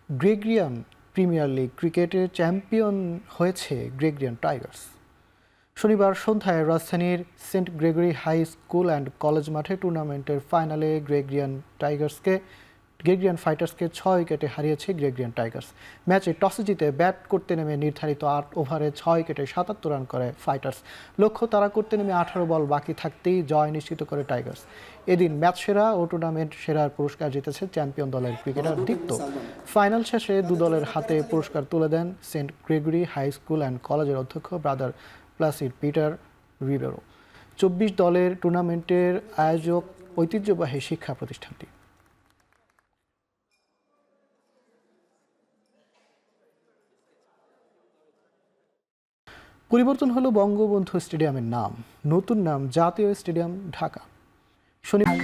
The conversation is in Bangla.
গ্রেগরিয়ান প্রিমিয়ার লিগ ক্রিকেটে চ্যাম্পিয়ন হয়েছে গ্রেগরিয়ান টাইগার্স। শনিবার সন্ধ্যায় রাজধানীর saint Gregory high school and college মাঠে টুর্নামেন্টের ফাইনালে গ্রেগরিয়ান ফাইটার্সকে 6 উইকেটে হারিয়েছে গ্রেগরিয়ান টাইগার্স। ম্যাচে টসে জিতে ব্যাট করতে নেমে নির্ধারিত 8 ওভারে 6 উইকেটে 77 রান করে ফাইটার্স। লক্ষ্য তাড়া করতে নেমে 18 বল বাকি থাকতেই জয় নিশ্চিত করে টাইগার্স। এদিন ম্যাচ সেরা ও টুর্নামেন্ট সেরার পুরস্কার জিতেছে চ্যাম্পিয়ন দলের ক্রিকেটার দীপ্ত। ফাইনাল শেষে দু দলের হাতে পুরস্কার তুলে দেন saint Gregory high school and কলেজের অধ্যক্ষ ব্রাদার প্লাসিড পিটার রিবেরো। 24 দলের টুর্নামেন্টের আয়োজক ঐতিহ্যবাহী শিক্ষা প্রতিষ্ঠানটি। পরিবর্তন হলো বঙ্গবন্ধু স্টেডিয়ামের নাম, নতুন নাম জাতীয় স্টেডিয়াম ঢাকা। শনিবার